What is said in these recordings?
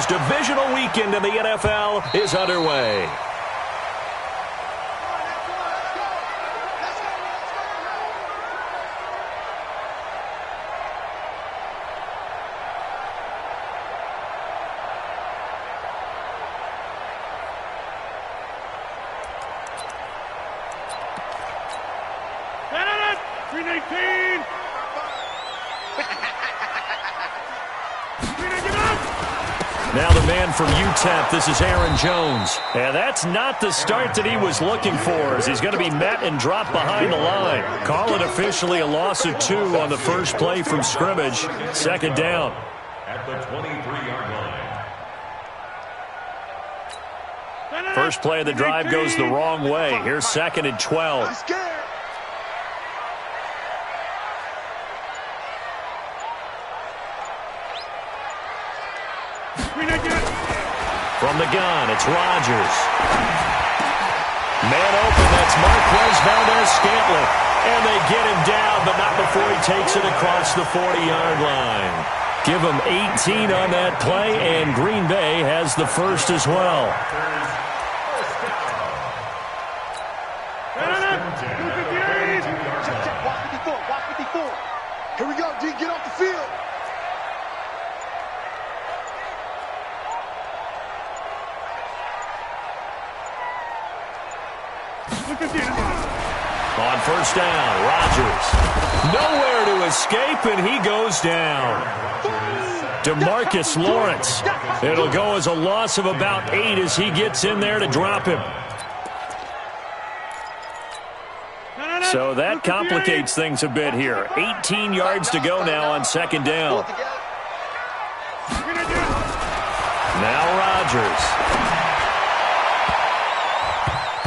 as divisional weekend in the NFL is underway. Now the man from UTEP, this is Aaron Jones. And that's not the start that he was looking for, as he's going to be met and dropped behind the line. Call it officially a loss of 2 on the first play from scrimmage. Second down. At the 23-yard line. First play of the drive goes the wrong way. Here's 2nd and 12. From the gun, it's Rodgers. Man open, that's Marquez Valdez-Scantling. And they get him down, but not before he takes it across the 40-yard line. Give him 18 on that play, and Green Bay has the first as well. Here we go, D. Get off the field. On first down, Rodgers. Nowhere to escape, and he goes down. DeMarcus Lawrence. It'll go as a loss of about 8 as he gets in there to drop him. So that complicates things a bit here. 18 yards to go now on second down. Now Rodgers.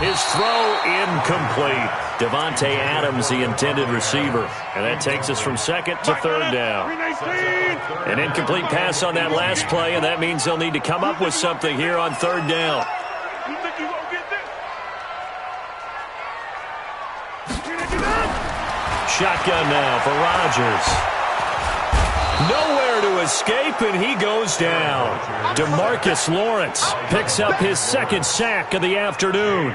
His throw incomplete. Devontae Adams, the intended receiver. And that takes us from second to third down. An incomplete pass on that last play, and that means they'll need to come up with something here on third down. Shotgun now for Rodgers. Nowhere to escape, and he goes down. DeMarcus Lawrence picks up his second sack of the afternoon.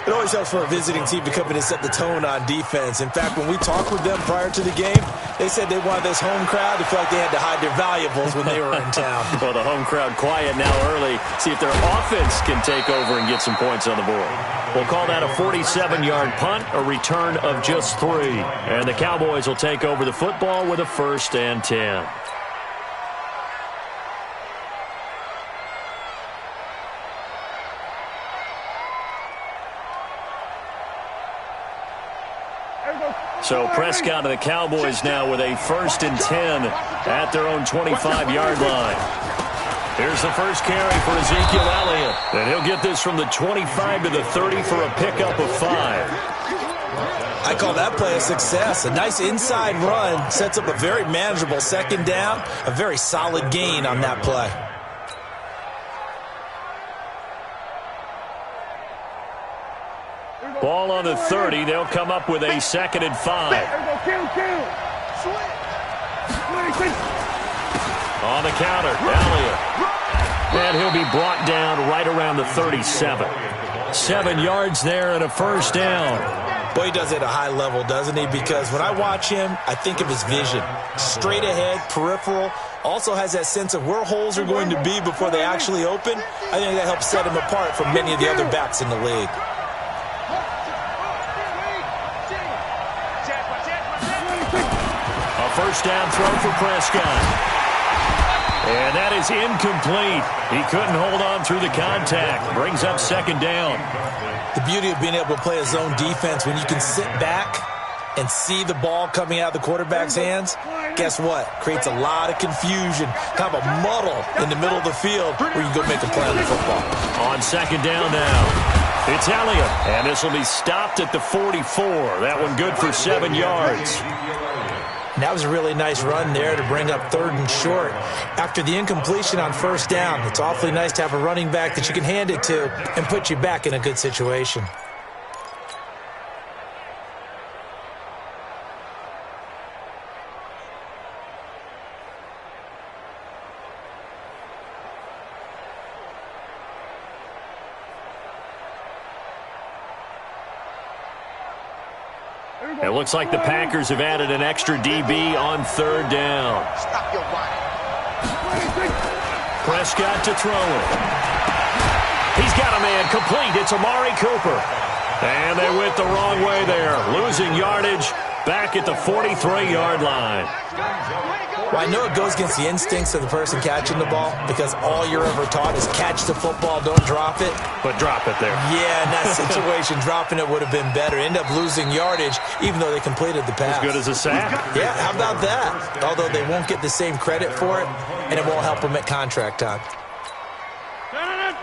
It always helps for a visiting team to come in and set the tone on defense. In fact, when we talked with them prior to the game, they said they wanted this home crowd to feel like they had to hide their valuables when they were in town. Well, the home crowd quiet now early. See if their offense can take over and get some points on the board. We'll call that a 47-yard punt, a return of just 3. And the Cowboys will take over the football with a 1st and 10. So Prescott and the Cowboys now with a 1st and 10 at their own 25-yard line. Here's the first carry for Ezekiel Elliott. And he'll get this from the 25 to the 30 for a pickup of 5. I call that play a success. A nice inside run sets up a very manageable second down. A very solid gain on that play. Ball on the 30. They'll come up with a 2nd and 5. On the counter, Elliott. And he'll be brought down right around the 37. 7 yards there and a first down. Boy, he does it at a high level, doesn't he? Because when I watch him, I think of his vision. Straight ahead, peripheral. Also has that sense of where holes are going to be before they actually open. I think that helps set him apart from many of the other backs in the league. A first down throw for Prescott. And that is incomplete. He couldn't hold on through the contact. Brings up second down. The beauty of being able to play a zone defense when you can sit back and see the ball coming out of the quarterback's hands, guess what? Creates a lot of confusion, kind of a muddle in the middle of the field where you can go make a play on the football. On second down now, it's Elliott. And this will be stopped at the 44. That one good for 7 yards. And that was a really nice run there to bring up 3rd and short. After the incompletion on first down, it's awfully nice to have a running back that you can hand it to and put you back in a good situation. It looks like the Packers have added an extra DB on third down. Stop your body. Prescott to throw it. He's got a man complete. It's Amari Cooper. And they went the wrong way there, losing yardage back at the 43-yard line. Well, I know it goes against the instincts of the person catching the ball because all you're ever taught is catch the football, don't drop it. But drop it there. Yeah, in that situation, dropping it would have been better. End up losing yardage even though they completed the pass. As good as a sack. Yeah, how about that? Although they won't get the same credit for it, and it won't help them at contract time.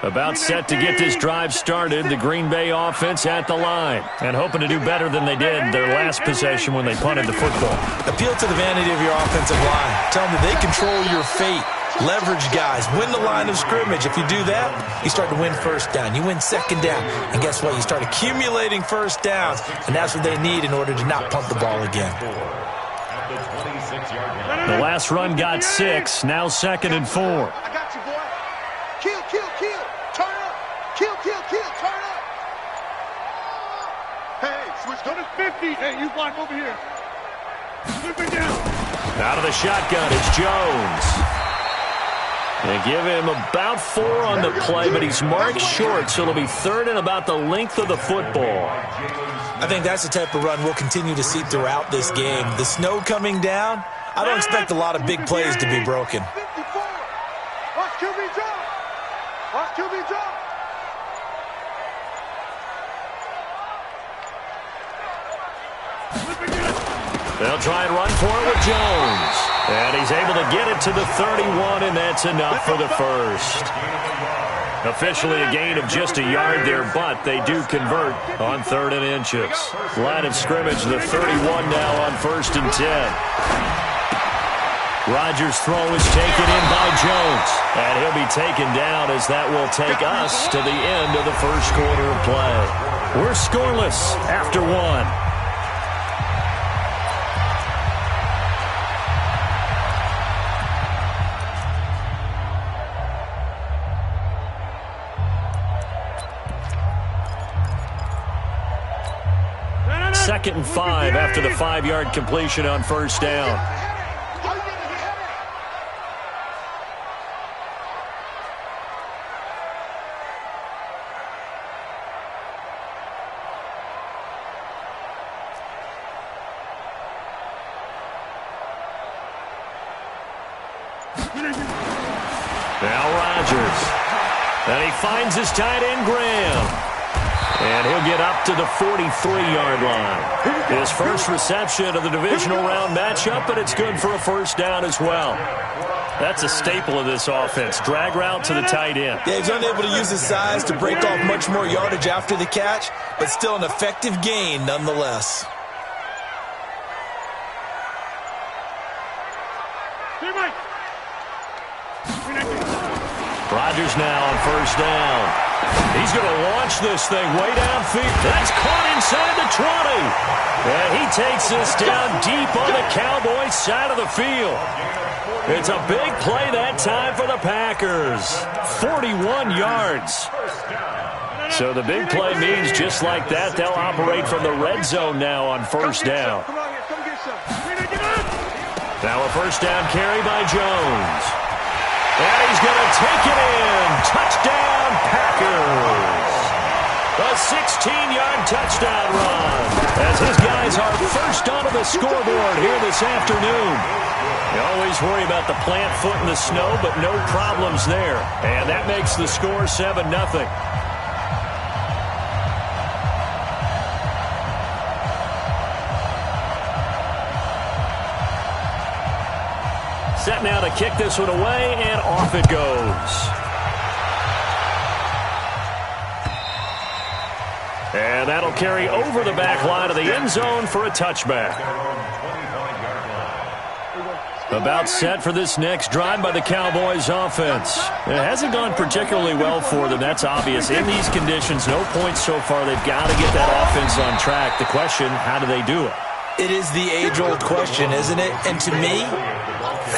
About set to get this drive started, the Green Bay offense at the line. And hoping to do better than they did their last possession when they punted the football. Appeal to the vanity of your offensive line. Tell them that they control your fate. Leverage guys. Win the line of scrimmage. If you do that, you start to win first down. You win second down. And guess what? You start accumulating first downs. And that's what they need in order to not punt the ball again. The last run got 6. Now 2nd and 4. I got you, boy. Kill, kill, kill. Turn up. Kill, kill, kill. Turn up. Hey, switch. Go to 50. Hey, you block over here. Flip it down. Out of the shotgun, it's Jones. They give him about 4 on the play, but he's marked short, so it'll be 3rd and about the length of the football. I think that's the type of run we'll continue to see throughout this game. The snow coming down, I don't expect a lot of big plays to be broken. 54. Watch QB drop. Watch QB drop. They'll try and run for it with Jones. And he's able to get it to the 31, and that's enough for the first. Officially a gain of just a yard there, but they do convert on 3rd and inches. Line of scrimmage, the 31 now on 1st and 10. Rodgers' throw is taken in by Jones, and he'll be taken down as that will take us to the end of the first quarter of play. We're scoreless after 1. Second and 5 after the 5-yard completion on 1st down. Now Rodgers. And he finds his tight end, Graham. And he'll get up to the 43-yard line. His first reception of the divisional round matchup, but it's good for a 1st down as well. That's a staple of this offense. Drag route to the tight end. Yeah, he's unable to use his size to break off much more yardage after the catch, but still an effective gain nonetheless. Rodgers now on 1st down. He's going to launch this thing way downfield. That's caught inside the 20. And he takes this down deep on the Cowboys' side of the field. It's a big play that time for the Packers. 41 yards. So the big play means just like that, they'll operate from the red zone now on 1st down. Now a 1st down carry by Jones. And he's going to take it in. Touchdown, Packers. A 16-yard touchdown run as his guys are first onto the scoreboard here this afternoon. You always worry about the plant foot in the snow, but no problems there. And that makes the score 7-0. Set now to kick this one away, and off it goes. And that'll carry over the back line of the end zone for a touchback. About set for this next drive by the Cowboys offense. It hasn't gone particularly well for them, that's obvious. In these conditions, no points so far. They've got to get that offense on track. The question, how do they do it? It is the age-old question, isn't it? And to me,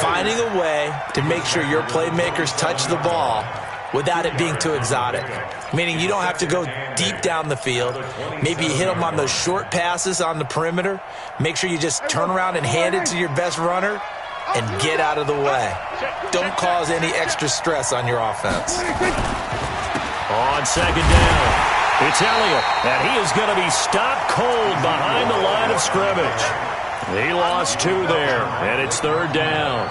finding a way to make sure your playmakers touch the ball without it being too exotic. Meaning you don't have to go deep down the field. Maybe you hit them on those short passes on the perimeter. Make sure you just turn around and hand it to your best runner and get out of the way. Don't cause any extra stress on your offense. On second down, it's Elliott, and he is going to be stopped cold behind the line of scrimmage. He lost 2 there, and it's third down.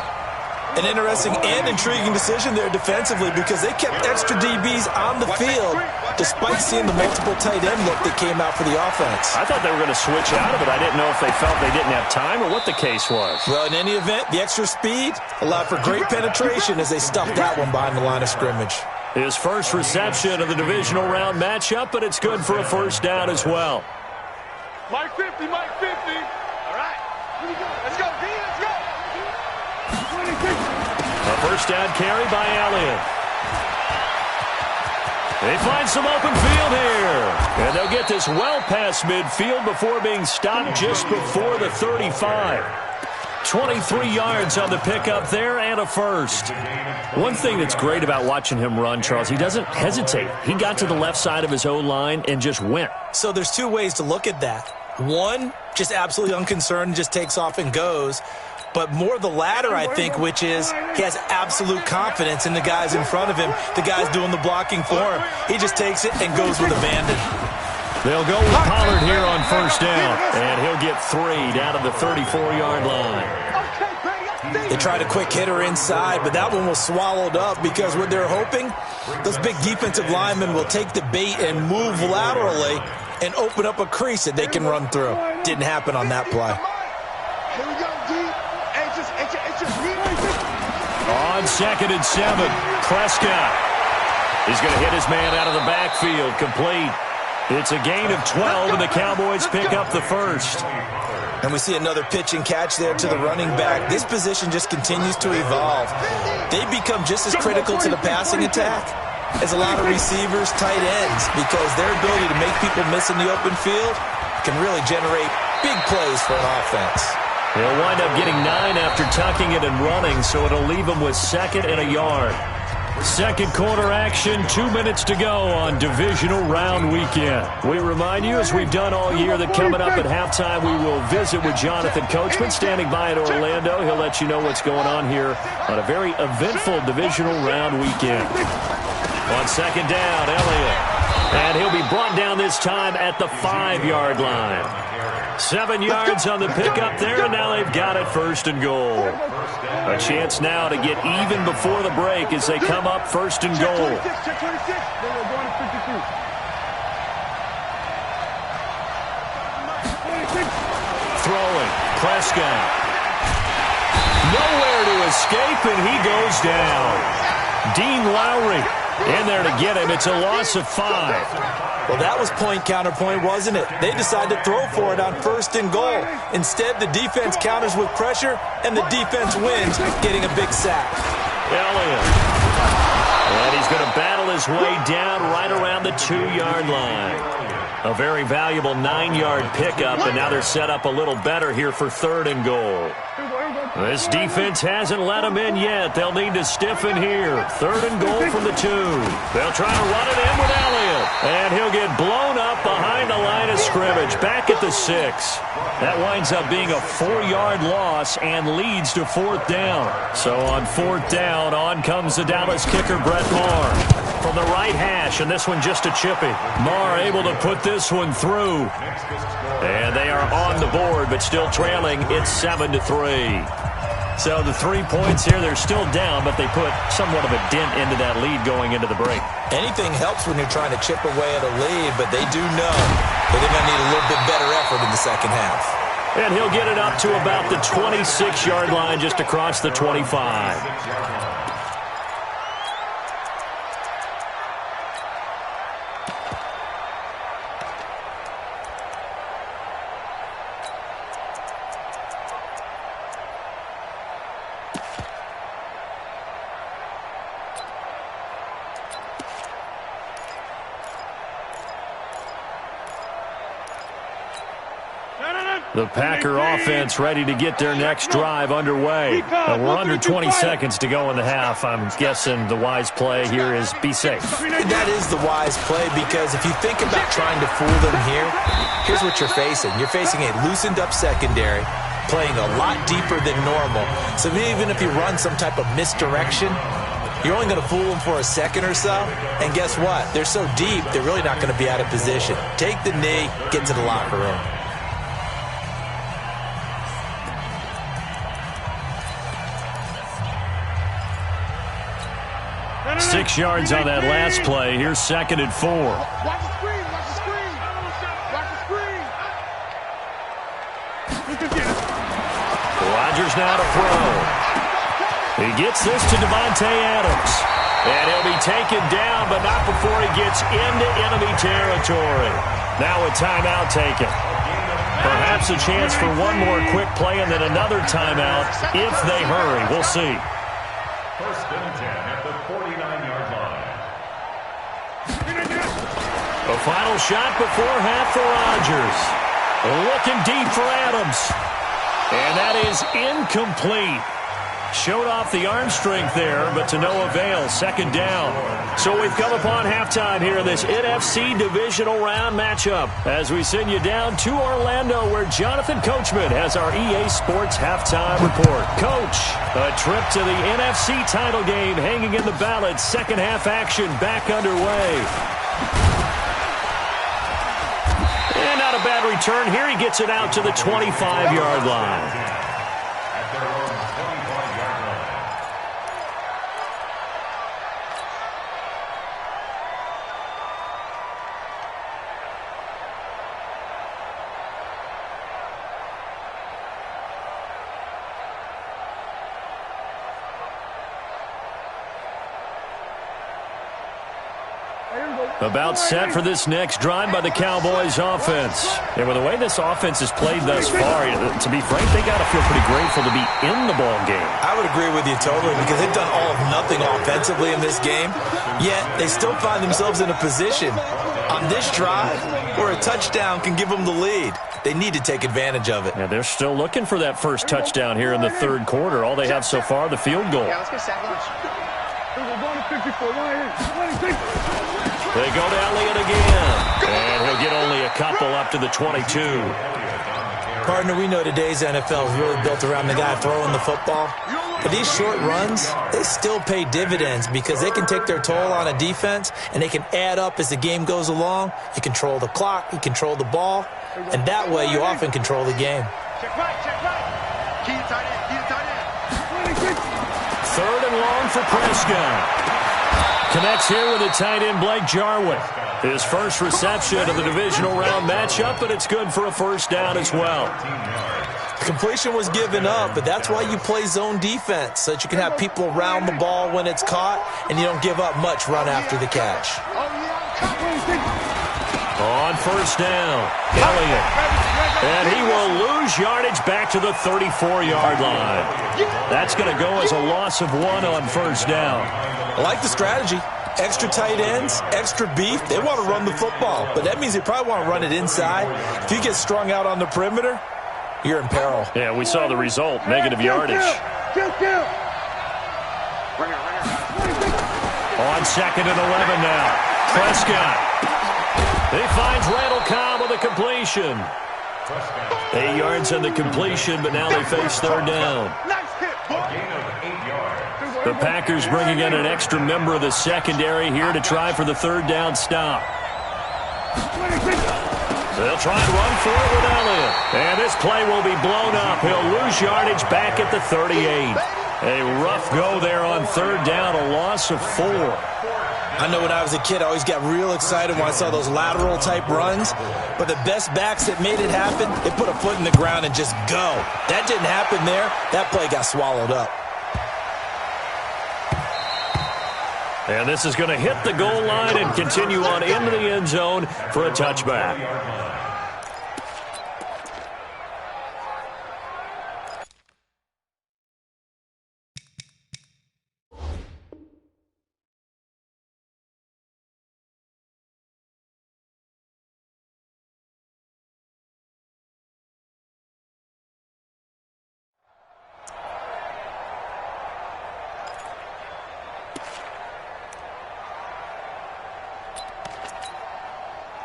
An interesting and intriguing decision there defensively because they kept extra DBs on the field despite seeing the multiple tight end look that came out for the offense. I thought they were going to switch out of it. I didn't know if they felt they didn't have time or what the case was. Well, in any event, the extra speed allowed for great penetration as they stuffed that one behind the line of scrimmage. His first reception of the divisional round matchup, but it's good for a first down as well. Mike 50, Mike 50. All right. Here we go. Let's go, D. Let's go. A first down carry by Elliott. They find some open field here. And they'll get this well past midfield before being stopped just before the 35. 23 yards on the pickup there and a first. One thing that's great about watching him run, Charles, he doesn't hesitate. He got to the left side of his O-line and just went. So there's 2 ways to look at that. One, just absolutely unconcerned, just takes off and goes. But more the latter, I think, which is he has absolute confidence in the guys in front of him, the guys doing the blocking for him. He just takes it and goes with abandon. They'll go with Pollard here on first down, and he'll get 3 down to the 34-yard line. They tried a quick hitter inside, but that one was swallowed up because what they're hoping, those big defensive linemen will take the bait and move laterally and open up a crease that they can run through. Didn't happen on that play. Here we go, D. On 2nd and 7, Prescott. He's going to hit his man out of the backfield, complete. It's a gain of 12, and the Cowboys pick up the first. And we see another pitch and catch there to the running back. This position just continues to evolve. They become just as critical to the passing attack as a lot of receivers, tight ends, because their ability to make people miss in the open field can really generate big plays for an offense. He'll wind up getting 9 after tucking it and running, so it'll leave him with 2nd and a yard. Second quarter action, 2 minutes to go on divisional round weekend. We remind you, as we've done all year, that coming up at halftime, we will visit with Jonathan Coachman standing by in Orlando. He'll let you know what's going on here on a very eventful divisional round weekend. On second down, Elliott. And he'll be brought down this time at the 5-yard line. 7 yards on the pickup there, and now they've got it 1st and goal. A chance now to get even before the break as they come up 1st and goal. Throwing, Prescott. Nowhere to escape, and he goes down. Dean Lowry in there to get him. It's a loss of 5. Well, that was point counterpoint, wasn't it? They decided to throw for it on 1st and goal. Instead, the defense counters with pressure, and the defense wins, getting a big sack. Elliott. And he's going to battle his way down right around the 2-yard line. A very valuable 9-yard pickup, and now they're set up a little better here for 3rd and goal. This defense hasn't let them in yet. They'll need to stiffen here. 3rd and goal from the 2. They'll try to run it in with Elliott. And he'll get blown up behind the line of scrimmage. Back at the 6. That winds up being a 4-yard loss and leads to 4th down. So on 4th down, on comes the Dallas kicker, Brett Maher. From the right hash, and this one just a chippy. Maher able to put this one through. And they are on the board, but still trailing. It's 7-3. So the 3 points here, they're still down, but they put somewhat of a dent into that lead going into the break. Anything helps when you're trying to chip away at a lead, but they do know that they're going to need a little bit better effort in the second half. And he'll get it up to about the 26-yard line, just across the 25. The Packer offense ready to get their next drive underway. We're under 20 seconds to go in the half. I'm guessing the wise play here is be safe. That is the wise play, because if you think about trying to fool them here, here's what you're facing. You're facing a loosened up secondary, playing a lot deeper than normal. So even if you run some type of misdirection, you're only going to fool them for a second or so. And guess what? They're so deep, they're really not going to be out of position. Take the knee, get to the locker room. 6 yards on that last play. Here's 2nd and 4. Watch the screen, watch the screen. Watch the screen. Rodgers now to throw. He gets this to Davante Adams. And he'll be taken down, but not before he gets into enemy territory. Now a timeout taken. Perhaps a chance for one more quick play and then another timeout if they hurry. We'll see. 1st and 10 at the 49-yard line. A final shot before half for Rodgers. Looking deep for Adams. And that is incomplete. Showed off the arm strength there, but to no avail. 2nd down. So we've come upon halftime here in this NFC divisional round matchup as we send you down to Orlando, where Jonathan Coachman has our EA Sports halftime report. Coach, a trip to the NFC title game hanging in the balance. Second half action back underway. And not a bad return here. He gets it out to the 25-yard line. About set for this next drive by the Cowboys offense. And with the way this offense has played thus far, to be frank, they got to feel pretty grateful to be in the ball game. I would agree with you totally, because they've done all of nothing offensively in this game, yet they still find themselves in a position on this drive where a touchdown can give them the lead. They need to take advantage of it. And they're still looking for that first touchdown here in the 3rd quarter. All they have so far, the field goal. Yeah, let's get sack lunch. They go to Elliott again. And he'll get only a couple up to the 22. Partner, we know today's NFL is really built around the guy throwing the football. But these short runs, they still pay dividends because they can take their toll on a defense, and they can add up as the game goes along. You control the clock, you control the ball, and that way you often control the game. Check right, check right. Key tight end, key tight end. 3rd and long for Prescott. Connects here with the tight end, Blake Jarwin. His first reception of the divisional round matchup, but it's good for a 1st down as well. The completion was given up, but that's why you play zone defense, so that you can have people around the ball when it's caught, and you don't give up much run after the catch. On 1st down, Elliott. And he will lose yardage back to the 34-yard line. That's going to go as a loss of 1 on 1st down. I like the strategy. Extra tight ends, extra beef. They want to run the football, but that means they probably want to run it inside. If you get strung out on the perimeter, you're in peril. Yeah, we saw the result, negative yardage. On 2nd and 11 now. Prescott. He finds Randall Cobb with a completion. 8 yards on the completion, but now they face 3rd down. The Packers bringing in an extra member of the secondary here to try for the 3rd down stop. They'll try and run for it with Elliott. And this play will be blown up. He'll lose yardage back at the 38. A rough go there on 3rd down, a loss of 4. I know when I was a kid, I always got real excited when I saw those lateral-type runs. But the best backs that made it happen, they put a foot in the ground and just go. That didn't happen there. That play got swallowed up. And this is going to hit the goal line and continue on into the end zone for a touchback.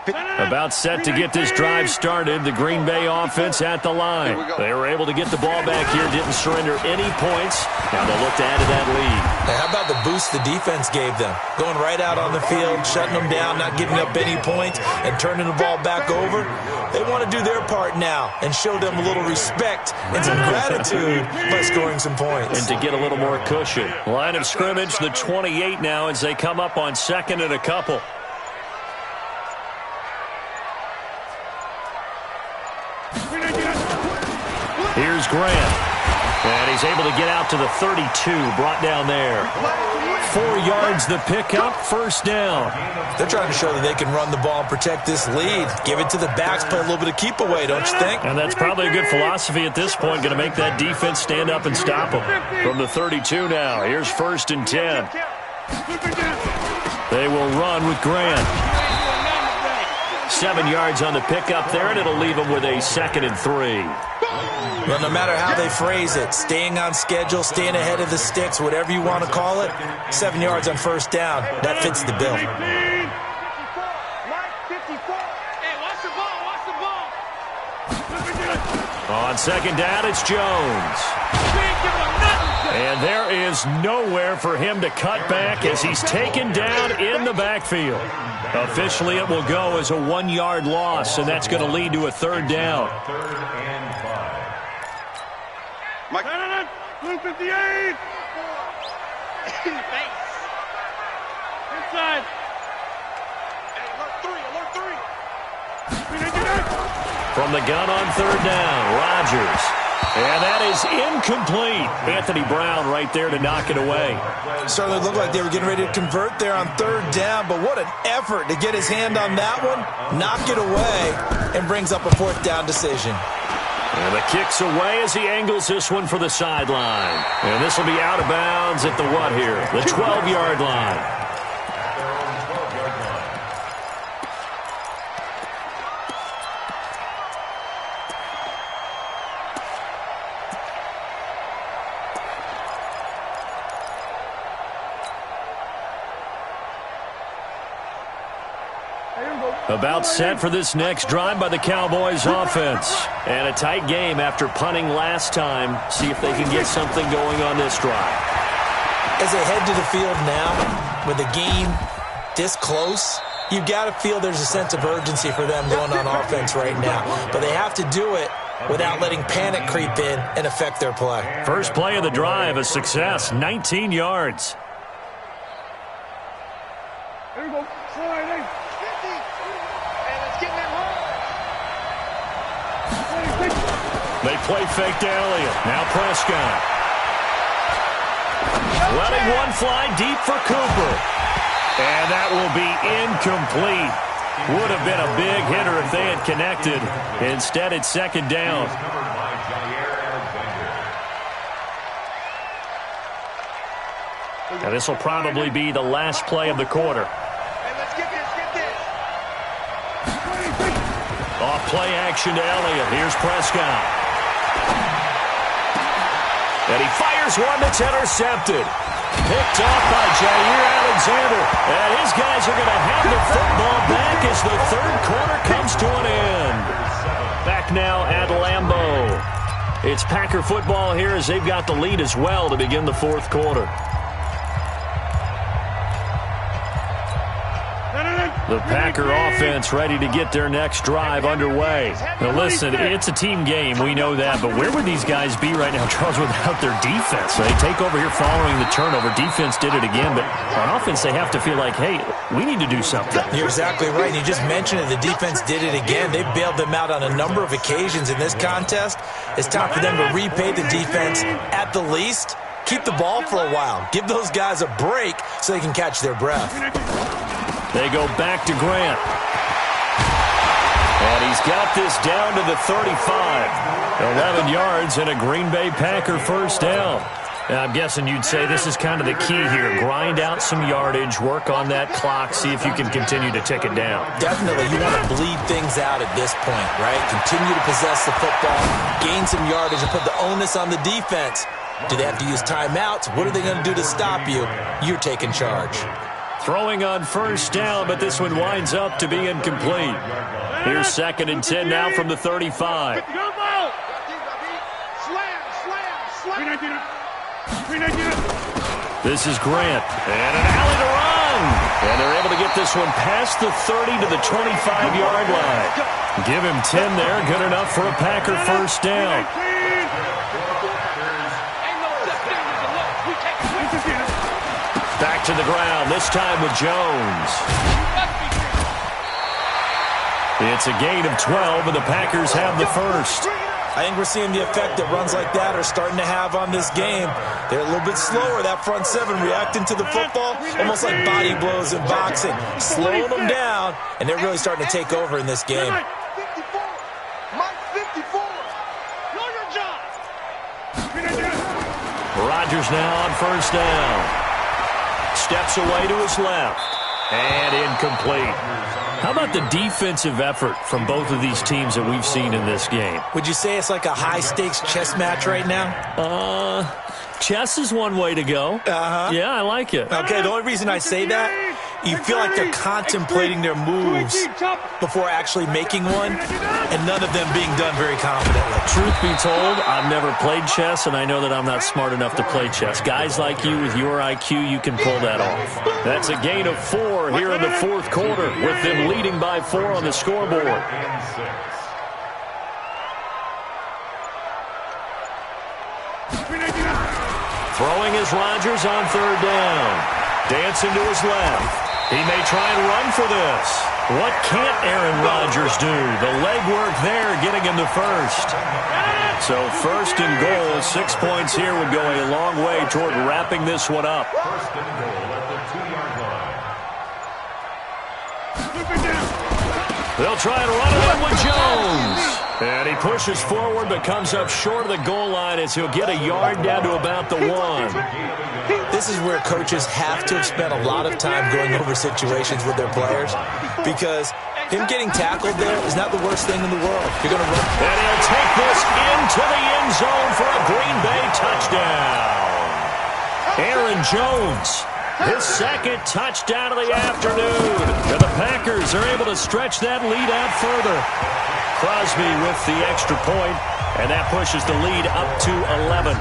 About set to get this drive started, the Green Bay offense at the line. They were able to get the ball back here, didn't surrender any points. Now they'll look to add to that lead. Hey, how about the boost the defense gave them? Going right out on the field, shutting them down, not giving up any points, and turning the ball back over. They want to do their part now and show them a little respect and some gratitude by scoring some points. And to get a little more cushion. Line of scrimmage, the 28 now as they come up on second and a couple. Here's Grant. And he's able to get out to the 32, brought down there. 4 yards the pickup, first down. They're trying to show that they can run the ball and protect this lead. Give it to the backs, play a little bit of keep away, don't you think? And that's probably a good philosophy at this point, going to make that defense stand up and stop them. From the 32 now, here's first and 10. They will run with Grant. 7 yards on the pickup there, and it'll leave them with a 2nd and 3. Well, no matter how they phrase it, staying on schedule, staying ahead of the sticks, whatever you want to call it, 7 yards on first down, that fits the bill. On second down, it's Jones. And there is nowhere for him to cut back as he's taken down in the backfield. Officially, it will go as a 1-yard loss, and that's going to lead to a 3rd down. Mike. 58. Inside. Alert 3. From the gun on 3rd down, Rodgers. And that is incomplete. Anthony Brown right there to knock it away. Certainly looked like they were getting ready to convert there on 3rd down, but what an effort to get his hand on that one, knock it away, and brings up a 4th down decision. And the kick's away as he angles this one for the sideline. And this will be out of bounds at the what here? The 12-yard line. About set for this next drive by the Cowboys offense. And a tight game after punting last time. See if they can get something going on this drive. As they head to the field now, with the game this close, you've got to feel there's a sense of urgency for them going on offense right now. But they have to do it without letting panic creep in and affect their play. First play of the drive, a success, 19 yards. There we go. Slide, 50. And let's get that run. They play fake to Elliott. Now Prescott. Letting one fly deep for Cooper. And that will be incomplete. Would have been a big hitter if they had connected. Instead, it's 2nd down. And this will probably be the last play of the quarter. Hey, let's get this. Off play action to Elliott. Here's Prescott. And he fires one that's intercepted. Picked off by Jair Alexander. And his guys are going to have the football back as the 3rd quarter comes to an end. Back now at Lambeau. It's Packer football here as they've got the lead as well to begin the 4th quarter. The Packer offense ready to get their next drive underway. Now listen, it's a team game, we know that, but where would these guys be right now, Charles, without their defense? They take over here following the turnover. Defense did it again, but on offense they have to feel like, hey, we need to do something. You're exactly right. You just mentioned it. The defense did it again. They bailed them out on a number of occasions in this contest. It's time for them to repay the defense at the least. Keep the ball for a while. Give those guys a break so they can catch their breath. They go back to Grant. And he's got this down to the 35. 11 yards and a Green Bay Packer first down. And I'm guessing you'd say this is kind of the key here. Grind out some yardage, work on that clock, see if you can continue to tick it down. Definitely. You want to bleed things out at this point, right? Continue to possess the football, gain some yardage, and put the onus on the defense. Do they have to use timeouts? What are they going to do to stop you? You're taking charge. Throwing on first down, but this one winds up to be incomplete. Here's 2nd and 10 now from the 35. This is Grant, and an alley to run. And they're able to get this one past the 30 to the 25-yard line. Give him 10 there, good enough for a Packer first down. Back to the ground, this time with Jones. It's a gain of 12, and the Packers have the first. I think we're seeing the effect that runs like that are starting to have on this game. They're a little bit slower, that front seven, reacting to the football, almost like body blows in boxing, slowing them down, and they're really starting to take over in this game. Rodgers now on first down. Steps away to his left, and incomplete. How about the defensive effort from both of these teams that we've seen in this game? Would you say it's like a high-stakes chess match right now? Chess is one way to go. Uh-huh. Yeah, I like it. Okay, the only reason I say that, you feel like they're contemplating their moves before actually making one, and none of them being done very confidently. Truth be told, I've never played chess, and I know that I'm not smart enough to play chess. Guys like you with your IQ, you can pull that off. That's a gain of 4 here in the fourth quarter, with them leading by 4 on the scoreboard. Throwing is Rodgers on third down. Dancing to his left. He may try and run for this. What can't Aaron Rodgers do? The legwork there getting him to first. So first and goal, 6 points here would go a long way toward wrapping this one up. First and goal at the 2-yard line. They'll try and run it in with Jones. And he pushes forward but comes up short of the goal line as he'll get a yard down to about the 1. This is where coaches have to have spent a lot of time going over situations with their players, because him getting tackled there is not the worst thing in the world. You're going to run. And he'll take this into the end zone for a Green Bay touchdown. Aaron Jones, his 2nd touchdown of the afternoon. And the Packers are able to stretch that lead out further. Crosby with the extra point, and that pushes the lead up to 11.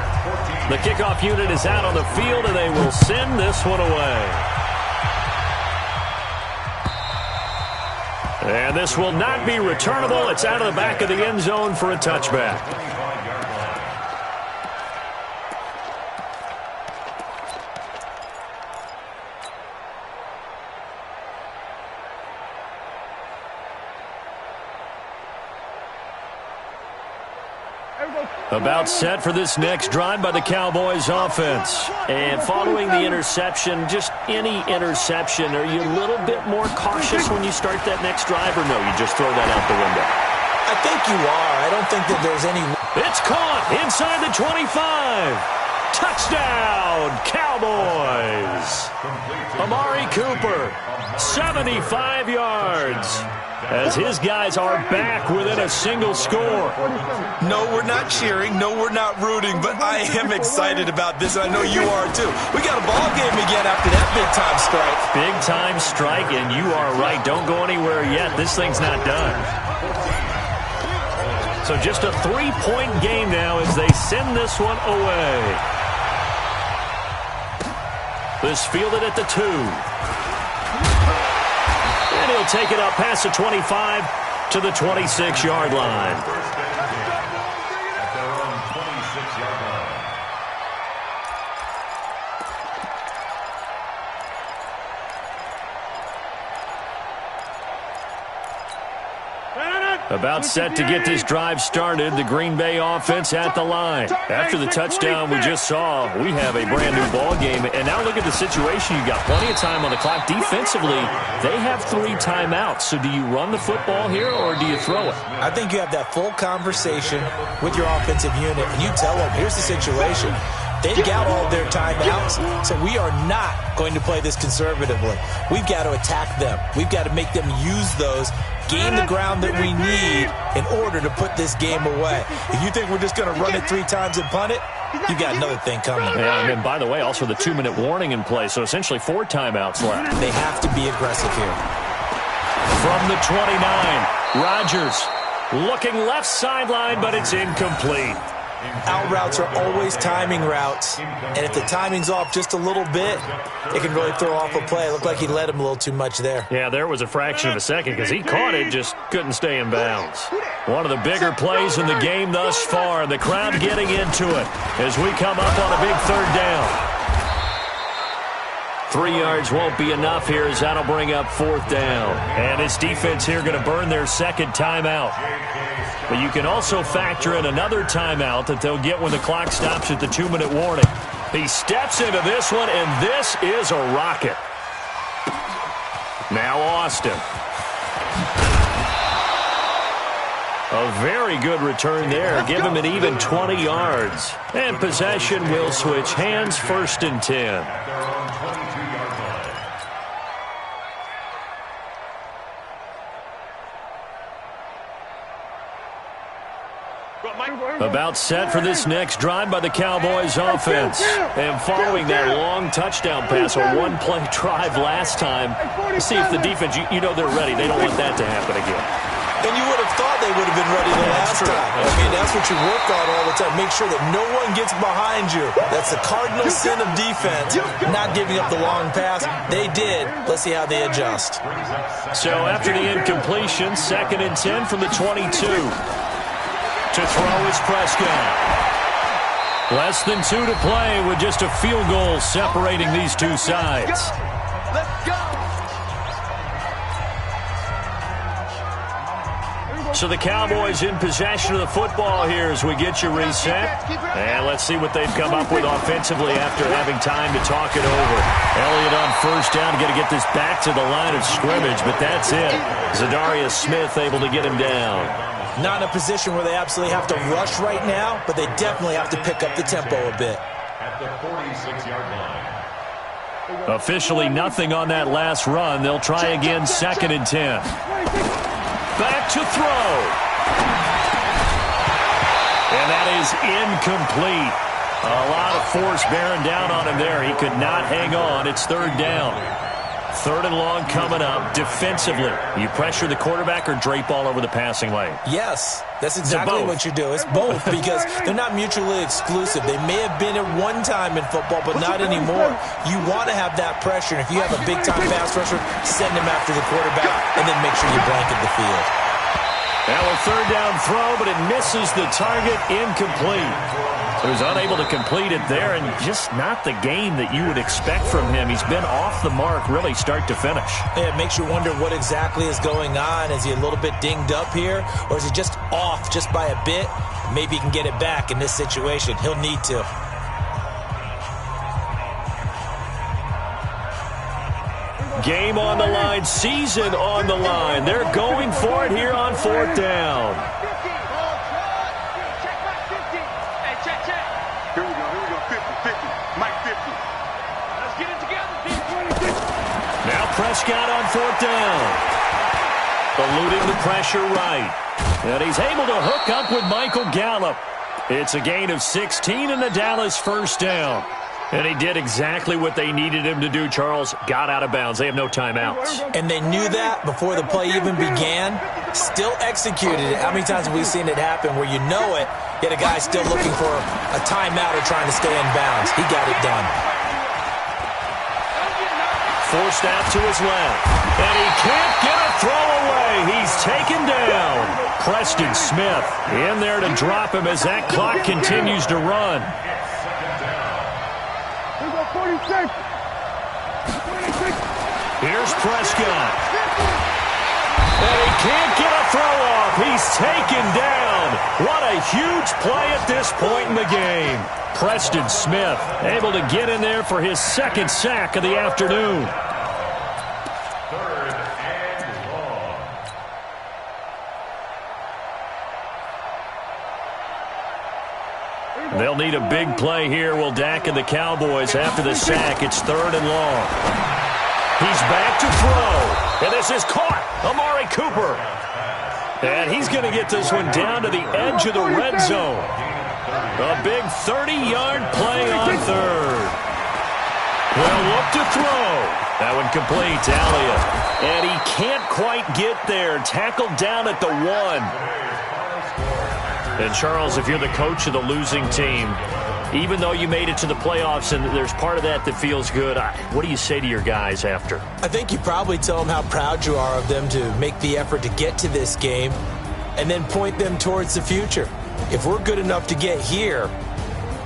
The kickoff unit is out on the field, and they will send this one away. And this will not be returnable. It's out of the back of the end zone for a touchback. About set for this next drive by the Cowboys offense. And following the interception, just any interception, are you a little bit more cautious when you start that next drive, or no, you just throw that out the window? I think you are. I don't think that there's any... It's caught inside the 25. Touchdown, Cowboys. Amari Cooper, 75 yards. As his guys are back within a single score. No, we're not cheering. No, we're not rooting. But I am excited about this, and I know you are too. We got a ball game again after that big-time strike. Big-time strike, and you are right. Don't go anywhere yet. This thing's not done. So just a 3-point game now as they send this one away. This fielded at the 2. And he'll take it up past the 25 to the 26-yard line. At their own 26-yard line. About set to get this drive started, the Green Bay offense at the line. After the touchdown we just saw, we have a brand-new ball game. And now look at the situation. You've got plenty of time on the clock. Defensively, they have 3 timeouts. So do you run the football here, or do you throw it? I think you have that full conversation with your offensive unit, and you tell them, here's the situation. They've got all their timeouts, so we are not going to play this conservatively. We've got to attack them. We've got to make them use those, gain the ground that we need in order to put this game away. If you think we're just going to run it 3 times and punt it, You got another thing coming. Yeah, and then, by the way, also the 2-minute warning in play, so essentially 4 timeouts left. They have to be aggressive here. From the 29, Rodgers looking left sideline, but it's incomplete. Out routes are always timing routes, and if the timing's off just a little bit, it can really throw off a play. It looked like he let him a little too much there. Yeah, there was a fraction of a second because he caught it, just couldn't stay in bounds. One of the bigger plays in the game thus far, and the crowd getting into it as we come up on a big 3rd down. 3 yards won't be enough here as that'll bring up 4th down. And this defense here going to burn their 2nd timeout. But you can also factor in another timeout that they'll get when the clock stops at the 2-minute warning. He steps into this one, and this is a rocket. Now Austin. A very good return there. Give him an even 20 yards. And possession will switch hands, 1st and 10. About set for this next drive by the Cowboys offense. And following that long touchdown pass, a 1-play drive last time, see if the defense, you know they're ready. They don't want that to happen again. And you would have thought they would have been ready the last time. I mean, that's what you work on all the time. Make sure that no one gets behind you. That's the cardinal sin of defense, not giving up the long pass. They did. Let's see how they adjust. So after the incompletion, 2nd and 10 from the 22. To throw is Prescott. Less than 2 to play with just a field goal separating these two sides. Let's go. So the Cowboys in possession of the football here as we get you reset. And let's see what they've come up with offensively after having time to talk it over. Elliott on 1st down, got to get this back to the line of scrimmage, but that's it. Zadarius Smith able to get him down. Not in a position where they absolutely have to rush right now, but they definitely have to pick up the tempo a bit. At the 46-yard line. Officially nothing on that last run. They'll try again, 2nd and 10. Back to throw. And that is incomplete. A lot of force bearing down on him there. He could not hang on. It's 3rd down. 3rd and long coming up. Defensively, you pressure the quarterback or drape all over the passing lane? Yes, that's exactly what you do. It's both because they're not mutually exclusive. They may have been at one time in football, but not anymore. You want to have that pressure. And if you have a big-time pass rusher, send him after the quarterback and then make sure you blanket the field. Now a 3rd down throw, but it misses the target, incomplete. So he's unable to complete it there, and just not the game that you would expect from him. He's been off the mark, really, start to finish. Yeah, it makes you wonder what exactly is going on. Is he a little bit dinged up here, or is he just off just by a bit? Maybe he can get it back in this situation. He'll need to. Game on the line, season on the line. They're going for it here on 4th down. Here we go, 50, Mike 50. Let's get it together, Now Prescott on 4th down. Eluding the pressure right. And he's able to hook up with Michael Gallup. It's a gain of 16 in the Dallas 1st down. And he did exactly what they needed him to do, Charles. Got out of bounds. They have no timeouts. And they knew that before the play even began. Still executed it. How many times have we seen it happen where you know it, yet a guy still looking for a timeout or trying to stay in bounds? He got it done. Forced out to his left. And he can't get a throw away. He's taken down. Preston Smith in there to drop him as that clock continues to run. Here's Prescott. And he can't get a throw off. He's taken down. What a huge play at this point in the game. Preston Smith able to get in there for his 2nd sack of the afternoon. 3rd and long. They'll need a big play here. Will Dak and the Cowboys after the sack. It's 3rd and long. He's back to throw. And this is caught. Amari Cooper. And he's going to get this one down to the edge of the red zone. A big 30-yard play on third. Well, look to throw. That one complete to Elliott. And he can't quite get there. Tackled down at the 1. And, Charles, if you're the coach of the losing team, even though you made it to the playoffs and there's part of that feels good, what do you say to your guys after? I think you probably tell them how proud you are of them to make the effort to get to this game and then point them towards the future. If we're good enough to get here,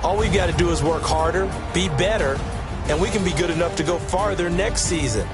all we've got to do is work harder, be better, and we can be good enough to go farther next season.